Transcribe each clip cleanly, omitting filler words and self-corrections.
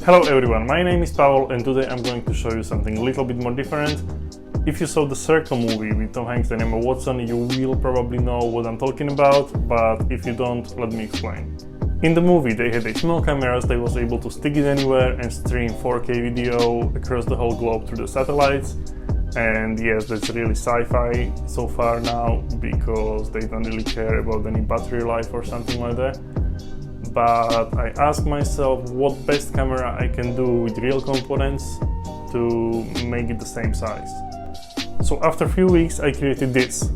Hello everyone, my name is Pavel and today I'm going to show you something a little bit more different. If you saw the Circle movie with Tom Hanks and Emma Watson, you will probably know what I'm talking about, but if you don't, let me explain. In the movie they had a small camera that was able to stick it anywhere and stream 4K video across the whole globe through the satellites. And yes, that's really sci-fi so far now, because they don't really care about any battery life or something like that. But I asked myself what best camera I can do with real components to make it the same size. So after a few weeks I created this.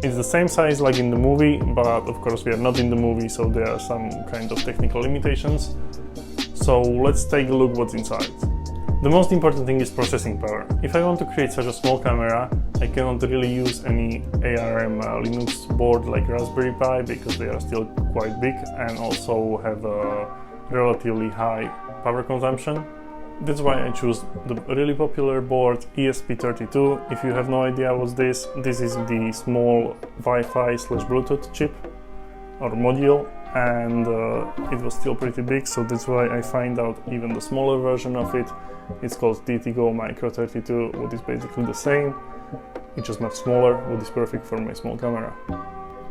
It's the same size like in the movie, but of course we are not in the movie, so there are some kind of technical limitations. So let's take a look what's inside. The most important thing is processing power. If I want to create such a small camera, I cannot really use any ARM Linux board like Raspberry Pi, because they are still quite big and also have a relatively high power consumption. That's why I choose the really popular board ESP32. If you have no idea what's this is the small Wi-Fi/Bluetooth chip or module, and it was still pretty big, so that's why I find out even the smaller version of it. It's called TTGO Micro 32, what is basically the same, it's just much smaller, what is perfect for my small camera.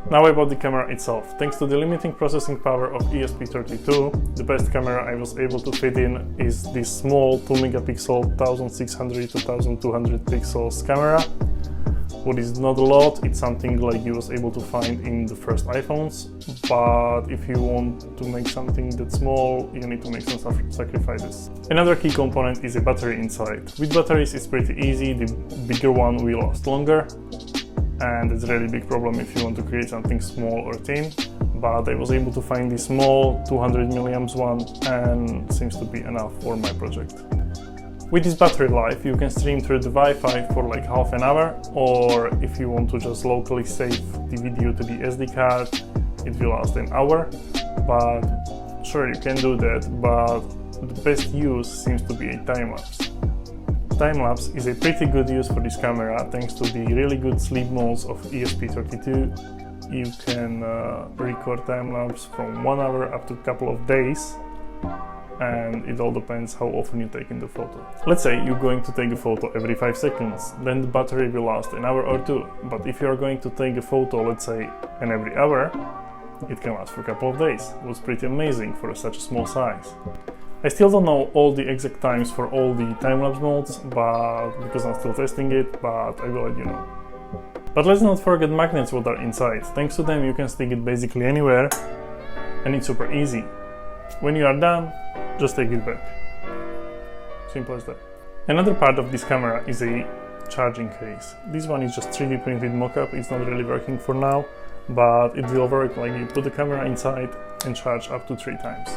Now about the camera itself. Thanks to the limiting processing power of ESP32, the best camera I was able to fit in is this small 2 megapixel 1600 to 1200 pixels camera. What is not a lot, it's something like you was able to find in the first iPhones, but if you want to make something that small, you need to make some sacrifices. Another key component is a battery inside. With batteries it's pretty easy, the bigger one will last longer, and it's a really big problem if you want to create something small or thin, but I was able to find this small 200 milliamps one and seems to be enough for my project. With this battery life, you can stream through the Wi-Fi for like half an hour, or if you want to just locally save the video to the SD card, it will last an hour. But sure, you can do that, but the best use seems to be a time-lapse. Time-lapse is a pretty good use for this camera thanks to the really good sleep modes of ESP32. You can record time-lapse from 1 hour up to a couple of days. And it all depends how often you take in the photo. Let's say you're going to take a photo every 5 seconds, then the battery will last an hour or two. But if you're going to take a photo, let's say, every hour, it can last for a couple of days. It was pretty amazing for such a small size. I still don't know all the exact times for all the time-lapse modes, but because I'm still testing it, but I will let you know. But let's not forget magnets what are inside. Thanks to them you can stick it basically anywhere, and it's super easy. When you are done, just take it back. Simple as that. Another part of this camera is a charging case. This one is just 3D printed mock-up, it's not really working for now, but it will work like you put the camera inside and charge up to 3 times.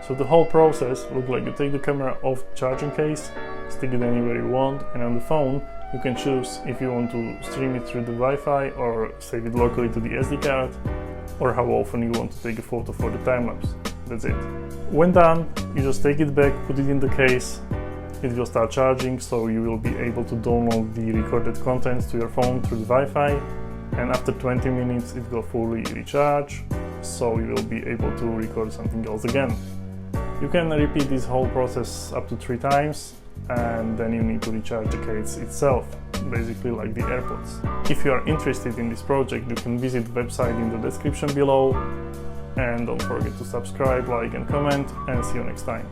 So the whole process looks like you take the camera off the charging case, stick it anywhere you want, and on the phone you can choose if you want to stream it through the Wi-Fi or save it locally to the SD card, or how often you want to take a photo for the time-lapse. That's it. When done, you just take it back, put it in the case, it will start charging, so you will be able to download the recorded contents to your phone through the Wi-Fi, and after 20 minutes it will fully recharge, so you will be able to record something else again. You can repeat this whole process up to 3 times, and then you need to recharge the case itself, basically like the AirPods. If you are interested in this project, you can visit the website in the description below. And don't forget to subscribe, like and comment, and see you next time.